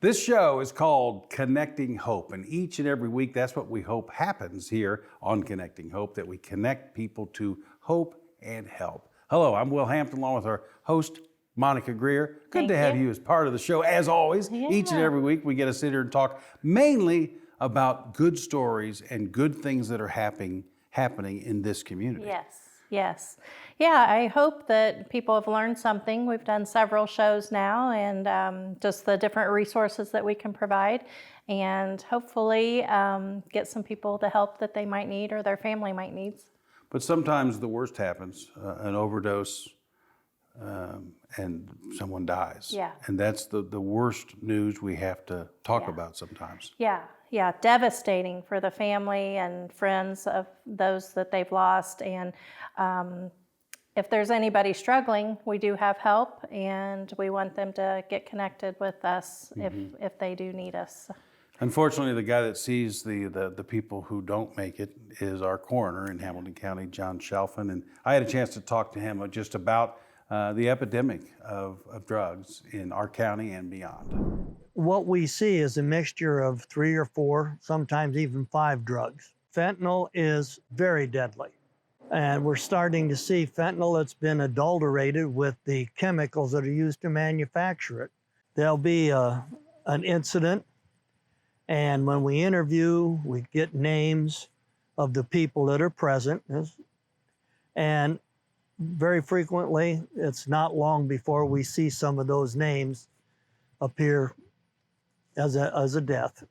This show is called Connecting Hope, and each and every week that's what we hope happens here on Connecting Hope, that we connect people to hope and help. Hello, I'm Will Hampton along with our host, Monica Greer. Good to have you as part of the show. As always, each and every week we get to sit here and talk mainly about good stories and good things that are happening in this community. Yes. Yeah, I hope that people have learned something. We've done several shows now, and just the different resources that we can provide, and hopefully get some people the help that they might need or their family might need. But sometimes the worst happens, an overdose, and someone dies. Yeah. And that's the worst news we have to talk about sometimes. Yeah, devastating for the family and friends of those that they've lost. And if there's anybody struggling, we do have help, and we want them to get connected with us if they do need us. Unfortunately, the guy that sees the people who don't make it is our coroner in Hamilton County, John CHALFIN, and I had a chance to talk to him just about the epidemic of drugs in our county and beyond. What we see is a mixture of 3 or 4, sometimes even 5 drugs. Fentanyl is very deadly. And we're starting to see fentanyl that's been adulterated with the chemicals that are used to manufacture it. There'll be an incident, and when we interview, we get names of the people that are present. And very frequently, it's not long before we see some of those names appear as a death.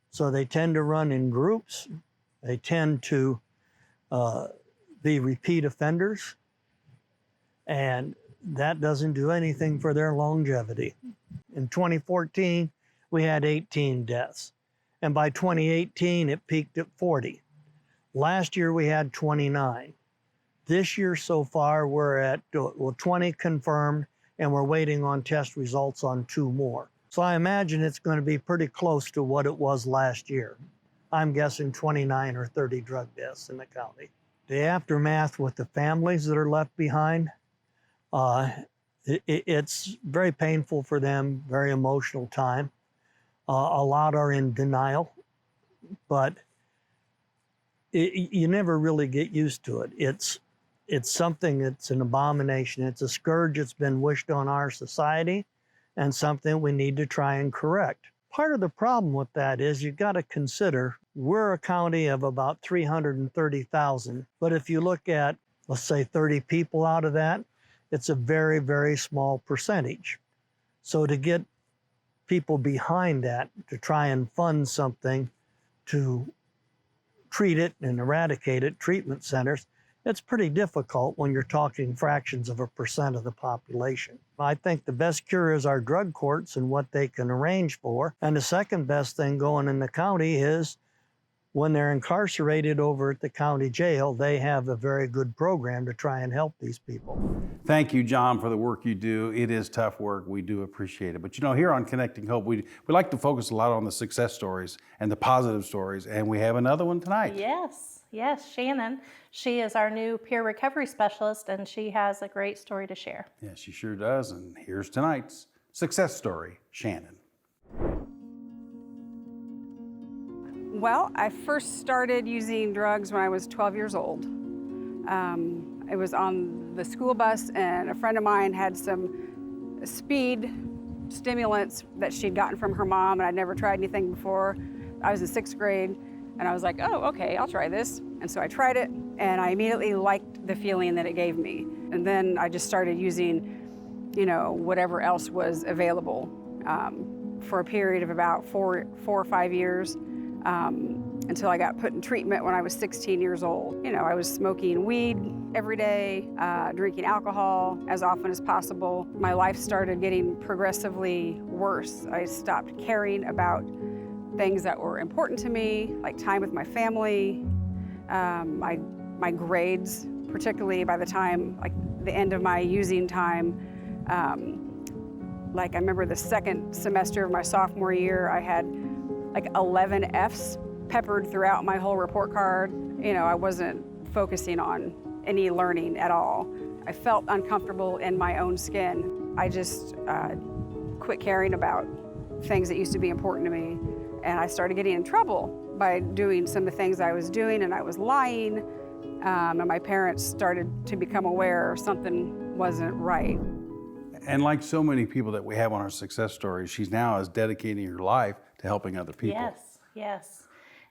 So they tend to run in groups. They tend to be repeat offenders, and that doesn't do anything for their longevity. In 2014, we had 18 deaths, and by 2018, it peaked at 40. Last year, we had 29. This year so far, we're at 20 confirmed, and we're waiting on test results on 2 more. So I imagine it's going to be pretty close to what it was last year. I'm guessing 29 or 30 drug deaths in the county. The aftermath with the families that are left behind, it's very painful for them, very emotional time. A lot are in denial, but you never really get used to it. It's something that's an abomination. It's a scourge that's been wished on our society, and something we need to try and correct. Part of the problem with that is you've got to consider we're a county of about 330,000, but if you look at, let's say, 30 people out of that, it's a very, very small percentage. So to get people behind that, to try and fund something to treat it and eradicate it, treatment centers, it's pretty difficult when you're talking fractions of a percent of the population. I think the best cure is our drug courts and what they can arrange for. And the second best thing going in the county is when they're incarcerated over at the county jail, they have a very good program to try and help these people. Thank you, John, for the work you do. It is tough work. We do appreciate it. But you know, here on Connecting Hope, we like to focus a lot on the success stories and the positive stories, and we have another one tonight. Yes, Shannon. She is our new peer recovery specialist, and she has a great story to share. Yeah, she sure does. And here's tonight's success story, Shannon. Well, I first started using drugs when I was 12 years old. It was on the school bus, and a friend of mine had some speed stimulants that she'd gotten from her mom, and I'd never tried anything before. I was in 6th grade, and I was like, oh, okay, I'll try this. And so I tried it, and I immediately liked the feeling that it gave me. And then I just started using, whatever else was available for a period of about 4 or 5 years. Until I got put in treatment when I was 16 years old. I was smoking weed every day, drinking alcohol as often as possible. My life started getting progressively worse. I stopped caring about things that were important to me, like time with my family, my grades, particularly by the time, like the end of my using time. Like I remember the second semester of my sophomore year, I had like 11 Fs peppered throughout my whole report card. I wasn't focusing on any learning at all. I felt uncomfortable in my own skin. I just quit caring about things that used to be important to me. And I started getting in trouble by doing some of the things I was doing, and I was lying. And my parents started to become aware something wasn't right. And like so many people that we have on our success stories, she's now is dedicating her life to helping other people. Yes, yes.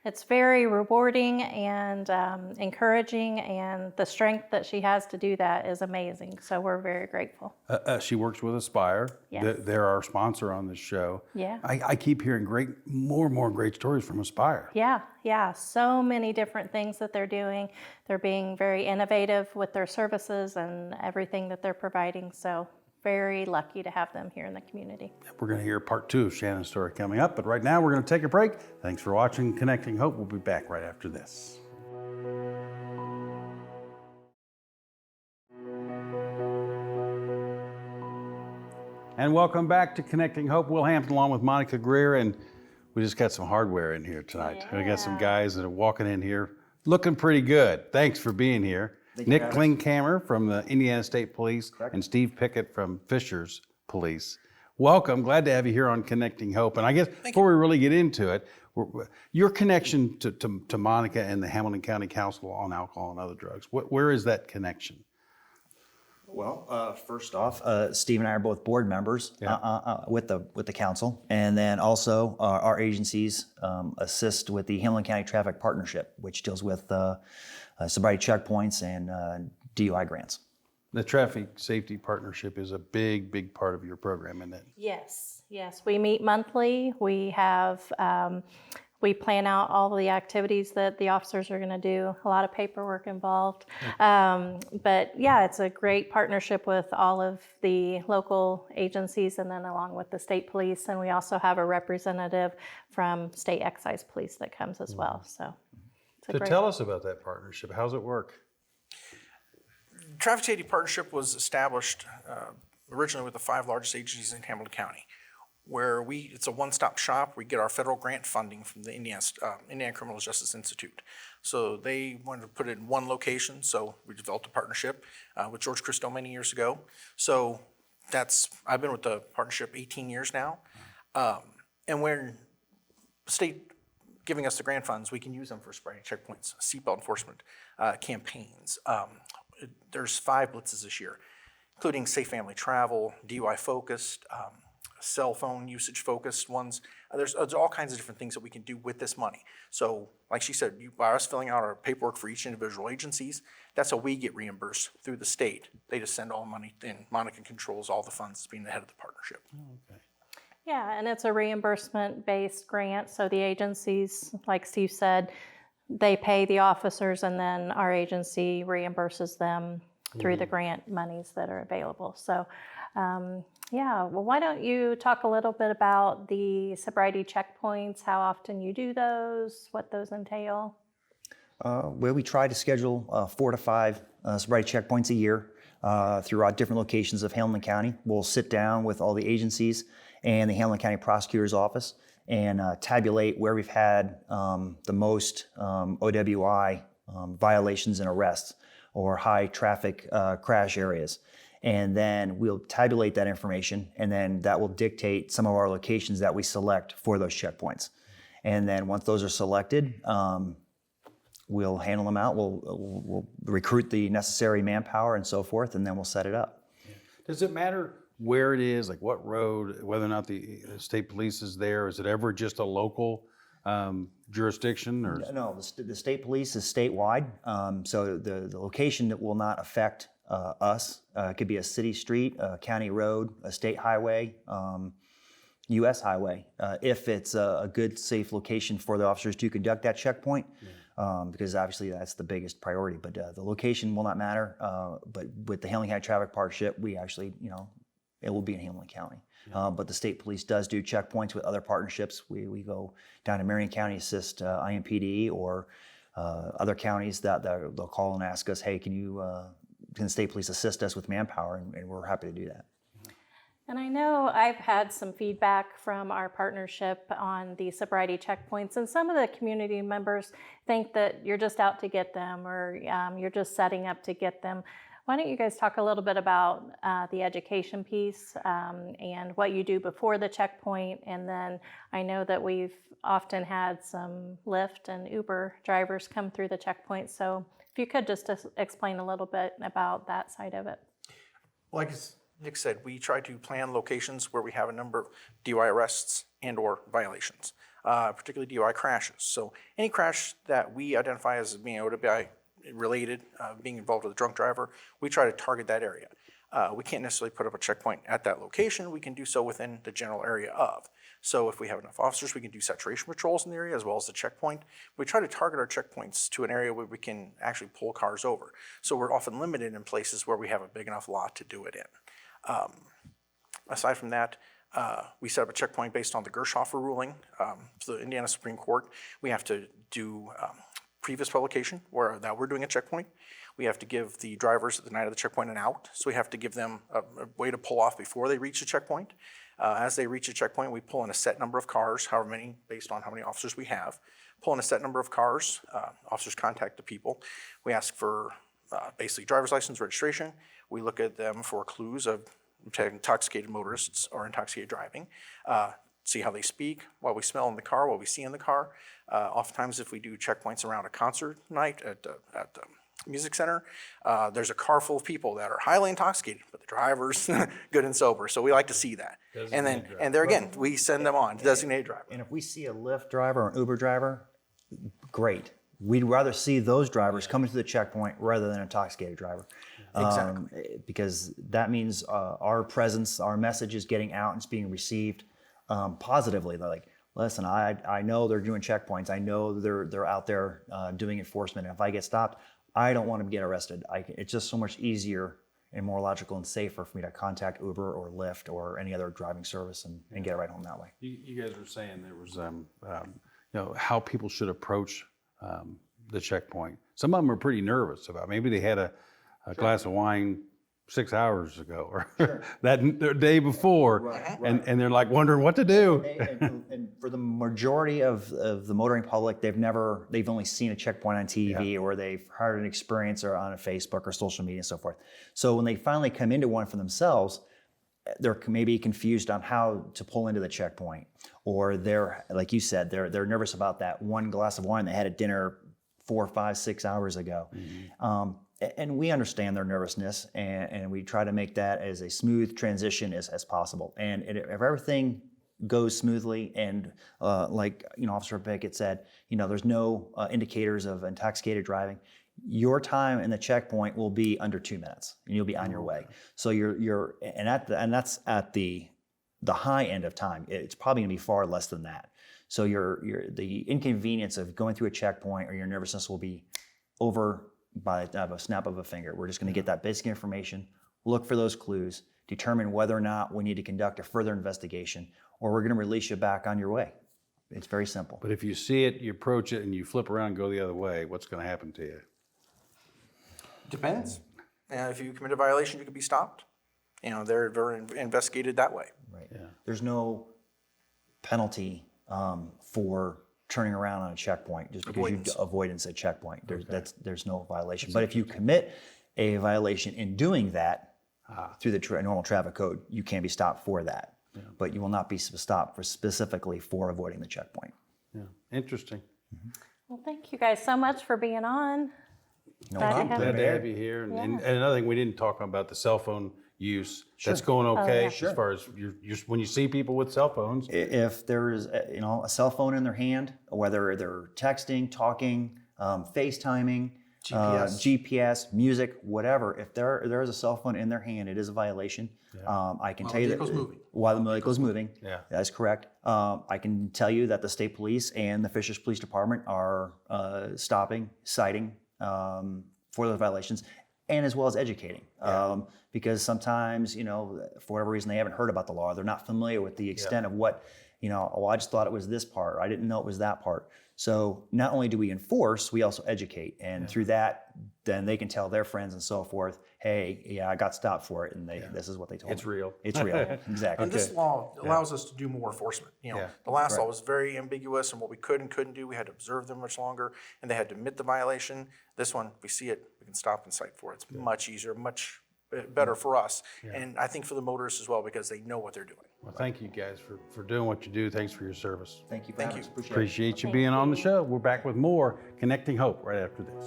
It's very rewarding and encouraging, and the strength that she has to do that is amazing. So we're very grateful. She works with Aspire. Yes. They're our sponsor on this show. Yeah. I keep hearing more and more great stories from Aspire. Yeah, yeah. So many different things that they're doing. They're being very innovative with their services and everything that they're providing. So very lucky to have them here in the community. We're going to hear part 2 of Shannon's story coming up, but right now we're going to take a break. Thanks for watching Connecting Hope. We'll be back right after this. And welcome back to Connecting Hope. Will Hampton along with Monica Greer, and we just got some hardware in here tonight. We got some guys that are walking in here looking pretty good. Thanks for being here. Nick KLINGKAMMER from the Indiana State Police and Steve Pickett from Fishers Police. Welcome. Glad to have you here on Connecting Hope. And I guess before we really get into it, your connection to Monica and the Hamilton County Council on Alcohol and Other Drugs, where is that connection? Well, first off, Steve and I are both board members with the council, and then also our agencies assist with the Hamilton County Traffic Partnership, which deals with sobriety checkpoints and DUI grants. The Traffic Safety Partnership is a big part of your program, isn't it? Yes, yes. We meet monthly. We have, we plan out all the activities that the officers are going to do, a lot of paperwork involved. But yeah, it's a great partnership with all of the local agencies and then along with the state police. And we also have a representative from state excise police that comes as well. So it's a great. Tell us about that partnership. How's it work? Traffic Safety Partnership was established originally with the 5 largest agencies in Hamilton County, where it's a one-stop shop. We get our federal grant funding from the Indiana Criminal Justice Institute. So they wanted to put it in one location, so we developed a partnership with George Christo many years ago. So I've been with the partnership 18 years now. And when the state giving us the grant funds, we can use them for sobriety checkpoints, seatbelt enforcement campaigns. There's 5 blitzes this year, including safe family travel, DUI focused, cell phone usage focused ones. There's all kinds of different things that we can do with this money. So like she said, by us filling out our paperwork for each individual agencies, that's how we get reimbursed through the state. They just send all the money in. Monica controls all the funds as being the head of the partnership. Okay. Yeah, and it's a reimbursement-based grant. So the agencies, like Steve said, they pay the officers and then our agency reimburses them through the grant monies that are available. So yeah, well, why don't you talk a little bit about the sobriety checkpoints, how often you do those, what those entail? Well, we try to schedule 4 to 5 sobriety checkpoints a year throughout different locations of Hamilton County. We'll sit down with all the agencies and the Hamilton County Prosecutor's Office and tabulate where we've had the most OWI violations and arrests or high traffic crash areas. And then we'll tabulate that information, and then that will dictate some of our locations that we select for those checkpoints. And then once those are selected, we'll handle them out. We'll recruit the necessary manpower and so forth, and then we'll set it up. Does it matter where it is, like what road, whether or not the state police is there? Is it ever just a local jurisdiction? Or? No, the state police is statewide. So the location that will not affect us. It could be a city street, a county road, a state highway, U.S. highway, if it's a good, safe location for the officers to conduct that checkpoint, because obviously that's the biggest priority. But the location will not matter. But with the Hamilton County Traffic Partnership, we actually, it will be in Hamilton County. But the state police does do checkpoints with other partnerships. We go down to Marion County, assist IMPD or other counties that they'll call and ask us, hey, can the state police assist us with manpower? And we're happy to do that. And I know I've had some feedback from our partnership on the sobriety checkpoints, and some of the community members think that you're just out to get them or you're just setting up to get them. Why don't you guys talk a little bit about the education piece and what you do before the checkpoint? And then I know that we've often had some Lyft and Uber drivers come through the checkpoint. So if you could just explain a little bit about that side of it. Like Nick said, we try to plan locations where we have a number of DUI arrests and or violations, particularly DUI crashes. So any crash that we identify as being OWI related, being involved with a drunk driver, we try to target that area. We can't necessarily put up a checkpoint at that location. We can do so within the general area of. So if we have enough officers, we can do saturation patrols in the area as well as the checkpoint. We try to target our checkpoints to an area where we can actually pull cars over. So we're often limited in places where we have a big enough lot to do it in. Aside from that, we set up a checkpoint based on the Gershofer ruling. So the Indiana Supreme Court, we have to do previous publication that we're doing a checkpoint. We have to give the drivers at the night of the checkpoint an out. So we have to give them a way to pull off before they reach the checkpoint. As they reach a checkpoint, we pull in a set number of cars, however many, based on how many officers we have. Pull in a set number of cars. Officers contact the people. We ask for basically driver's license, registration. We look at them for clues of intoxicated motorists or intoxicated driving. See how they speak, what we smell in the car, what we see in the car. Oftentimes, if we do checkpoints around a concert night at the music center, there's a car full of people that are highly intoxicated, but the driver's good and sober. So we like to see that. And there again, we send them on, designated driver. And if we see a Lyft driver or an Uber driver, great. We'd rather see those drivers coming to the checkpoint rather than an intoxicated driver. Exactly. Because that means our presence, our message is getting out and it's being received positively. They're like, listen, I know they're doing checkpoints. I know they're out there doing enforcement. And if I get stopped, I don't want to get arrested. It's just so much easier and more logical and safer for me to contact Uber or Lyft or any other driving service and get right home that way. You guys were saying there was, how people should approach the checkpoint. Some of them are pretty nervous about. Maybe they had a glass of wine 6 hours ago or the day before, and they're like wondering what to do. And for the majority of the motoring public, they've only seen a checkpoint on TV or they've heard an experience or on a Facebook or social media and so forth. So when they finally come into one for themselves, they're maybe confused on how to pull into the checkpoint, or they're, like you said, they're nervous about that one glass of wine they had at dinner 4, 5, 6 hours ago. Mm-hmm. And we understand their nervousness, and we try to make that as a smooth transition as possible. And if everything goes smoothly, and like Officer Pickett said, there's no indicators of intoxicated driving, your time in the checkpoint will be under 2 minutes, and you'll be on your way. So that's at the high end of time. It's probably going to be far less than that. So the inconvenience of going through a checkpoint or your nervousness will be over by a snap of a finger. We're just going to get that basic information, look for those clues, determine whether or not we need to conduct a further investigation, or we're going to release you back on your way. It's very simple. But if you see it, you approach it, and you flip around and go the other way, what's going to happen to you? Depends. If you commit a violation, you could be stopped. They're investigated that way. Right. Yeah. There's no penalty for turning around on a checkpoint just because you avoidance at checkpoint. There's no violation. But if you commit a violation in doing that through the normal traffic code, you can be stopped for that. Yeah. But you will not be stopped specifically for avoiding the checkpoint. Yeah, interesting. Mm-hmm. Well, thank you guys so much for being on. No Glad to problem. have Glad to have you here. And another thing we didn't talk about, the cell phone use. That's going okay as far as when you see people with cell phones. If there's a cell phone in their hand, whether they're texting, talking, FaceTiming, GPS, music, whatever, if there is a cell phone in their hand, it is a violation. I can tell you that while the vehicle is moving, that's correct. I can tell you that the state police and the Fishers Police Department are stopping, citing for those violations, and as well as educating. Because sometimes, for whatever reason, they haven't heard about the law. They're not familiar with the extent of what, I just thought it was this part, or I didn't know it was that part. So not only do we enforce, we also educate. And through that, then they can tell their friends and so forth, hey, yeah, I got stopped for it. And this is what they told me. It's real. It's real, exactly. And this law allows us to do more enforcement. The last law was very ambiguous in what we could and couldn't do. We had to observe them much longer, and they had to admit the violation. This one, we see it, we can stop and cite for it. It's much easier, much better for us, and I think for the motorists as well, because they know what they're doing. Well, thank you guys for doing what you do. Thanks for your service. Thank you for having us. Appreciate it. Appreciate you being on the show. We're back with more Connecting Hope right after this.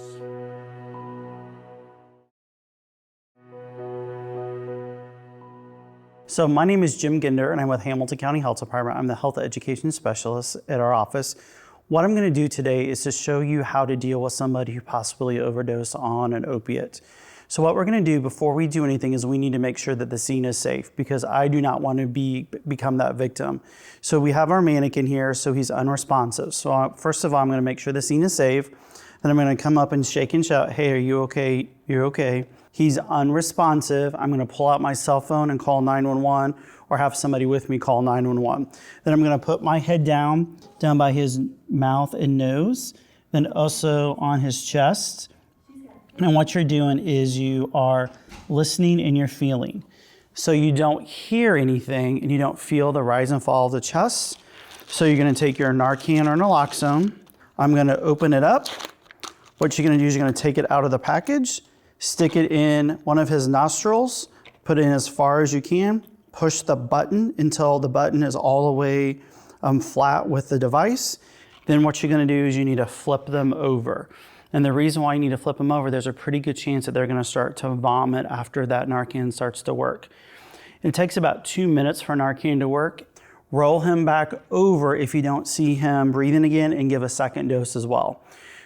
So my name is Jim Ginder, and I'm with Hamilton County Health Department. I'm the health education specialist at our office. What I'm going to do today is to show you how to deal with somebody who possibly overdosed on an opiate. So what we're going to do before we do anything is we need to make sure that the scene is safe, because I do not want to become that victim. So we have our mannequin here, so he's unresponsive. So first of all, I'm going to make sure the scene is safe. Then I'm going to come up and shake and shout, hey, are you okay? You're okay. He's unresponsive. I'm going to pull out my cell phone and call 911, or have somebody with me call 911. Then I'm going to put my head down by his mouth and nose, then also on his chest. And what you're doing is you are listening and you're feeling. So you don't hear anything and you don't feel the rise and fall of the chest. So you're going to take your Narcan or naloxone. I'm going to open it up. What you're going to do is you're going to take it out of the package, stick it in one of his nostrils, put it in as far as you can, push the button until the button is all the way flat with the device. Then what you're going to do is you need to flip them over. And the reason why you need to flip them over, there's a pretty good chance that they're going to start to vomit after that Narcan starts to work. It takes about 2 minutes for Narcan to work. Roll him back over if you don't see him breathing again, and give a second dose as well.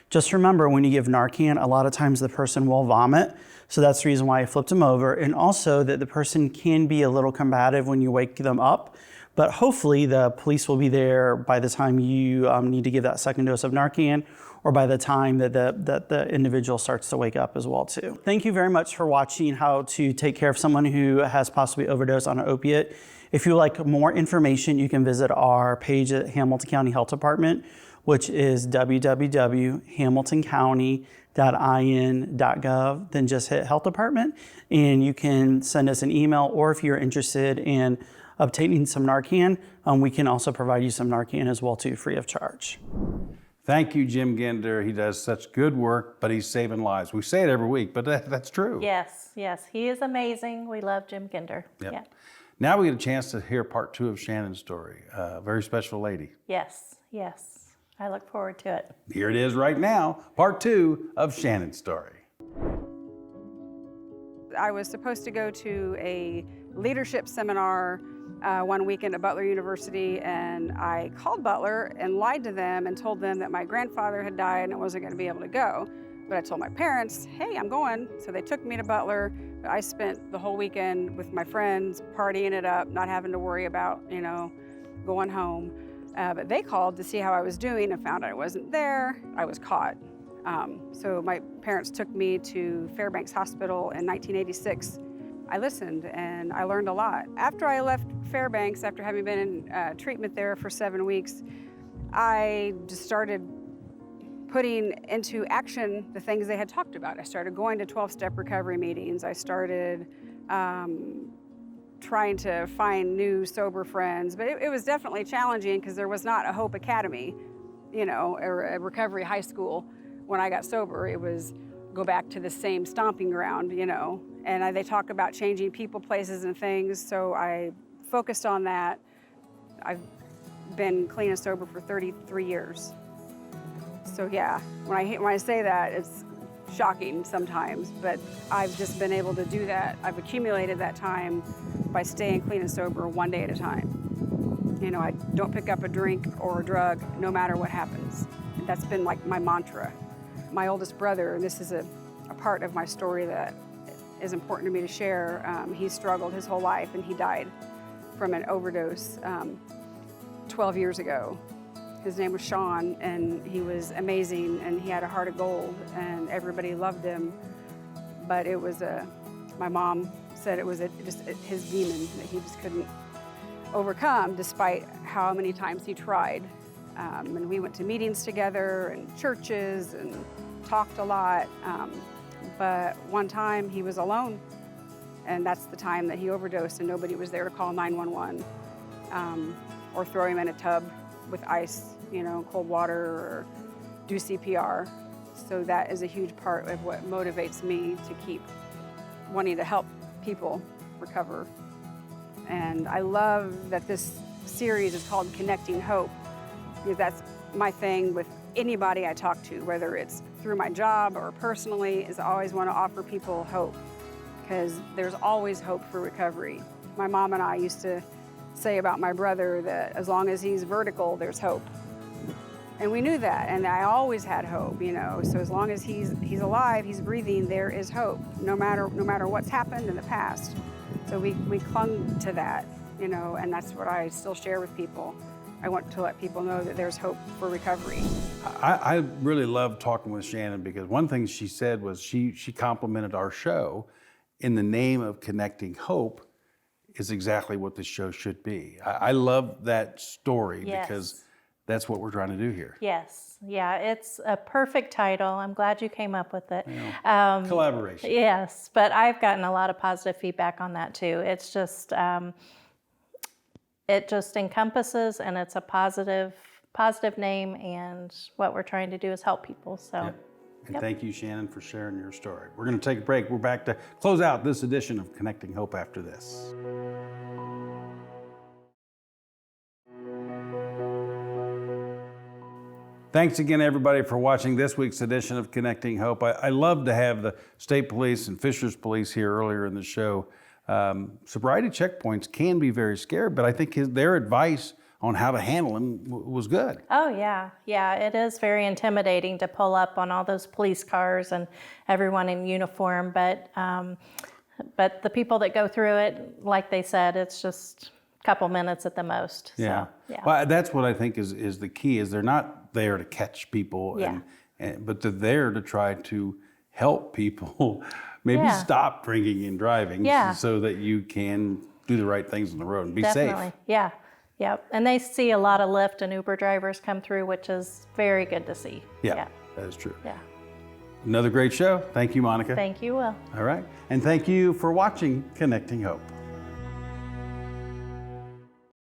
Just remember, when you give Narcan, a lot of times the person will vomit. So that's the reason why I flipped him over. And also that the person can be a little combative when you wake them up. But hopefully the police will be there by the time you need to give that second dose of Narcan, or by the time that the individual starts to wake up as well too. Thank you very much for watching how to take care of someone who has possibly overdosed on an opiate. If you like more information, you can visit our page at Hamilton County Health Department, which is www.hamiltoncounty.in.gov. Then just hit Health Department, and you can send us an email, or if you're interested in obtaining some Narcan, we can also provide you some Narcan as well too, free of charge. Thank you, Jim Ginder. He does such good work, but he's saving lives. We say it every week, but that's true. Yes, he is amazing. We love Jim Ginder. Yep. Yeah. Now we get a chance to hear part 2 of Shannon's story. A very special lady. Yes. I look forward to it. Here it is right now, part 2 of Shannon's story. I was supposed to go to a leadership seminar one weekend at Butler University, and I called Butler and lied to them and told them that my grandfather had died and I wasn't going to be able to go. But I told my parents, hey, I'm going. So they took me to Butler. I spent the whole weekend with my friends, partying it up, not having to worry about, going home. But they called to see how I was doing and found I wasn't there. I was caught. So my parents took me to Fairbanks Hospital in 1986. I listened and I learned a lot. After I left Fairbanks, after having been in treatment there for 7 weeks, I just started putting into action the things they had talked about. I started going to 12-step recovery meetings. I started trying to find new sober friends, but it was definitely challenging because there was not a Hope Academy, or a recovery high school. When I got sober, it was go back to the same stomping ground, and they talk about changing people, places, and things, so I focused on that. I've been clean and sober for 33 years. So yeah, when I say that, it's shocking sometimes, but I've just been able to do that. I've accumulated that time by staying clean and sober one day at a time. I don't pick up a drink or a drug no matter what happens. That's been like my mantra. My oldest brother, and this is a part of my story that is important to me to share, he struggled his whole life and he died from an overdose 12 years ago. His name was Sean, and he was amazing, and he had a heart of gold, and everybody loved him. But it was my mom said it was just his demon that he just couldn't overcome, despite how many times he tried. And we went to meetings together and churches and talked a lot. But one time he was alone, and that's the time that he overdosed and nobody was there to call 911 or throw him in a tub with ice, cold water, or do CPR. So that is a huge part of what motivates me to keep wanting to help people recover. And I love that this series is called Connecting Hope, because that's my thing with anybody I talk to, whether it's through my job or personally, is I always want to offer people hope, because there's always hope for recovery. My mom and I used to say about my brother that as long as he's vertical, there's hope. And we knew that, and I always had hope, so as long as he's alive, he's breathing, there is hope, no matter what's happened in the past. So we clung to that, and that's what I still share with people. I want to let people know that there's hope for recovery. I really love talking with Shannon, because one thing she said was she complimented our show in the name of Connecting Hope is exactly what this show should be. I love that story. Yes. Because that's what we're trying to do here. Yes, yeah, it's a perfect title. I'm glad you came up with it. Collaboration. Yes, but I've gotten a lot of positive feedback on that too. It's just, it just encompasses, and it's a positive name, and what we're trying to do is help people, so. Yep. And thank you, Shannon, for sharing your story. We're going to take a break. We're back to close out this edition of Connecting Hope after this. Thanks again, everybody, for watching this week's edition of Connecting Hope. I love to have the state police and Fishers Police here earlier in the show. Sobriety checkpoints can be very scary, but I think their advice on how to handle them was good. Oh yeah, it is very intimidating to pull up on all those police cars and everyone in uniform, but the people that go through it, like they said, it's just a couple minutes at the most. Yeah. So, yeah. Well, that's what I think is the key, is they're not there to catch people, but they're there to try to help people maybe stop drinking and driving so that you can do the right things on the road and be Definitely. safe. Yeah. Yep. And they see a lot of Lyft and Uber drivers come through, which is very good to see. Yeah, that is true. Yeah. Another great show. Thank you, Monica. Thank you, Will. All right. And thank you for watching Connecting Hope.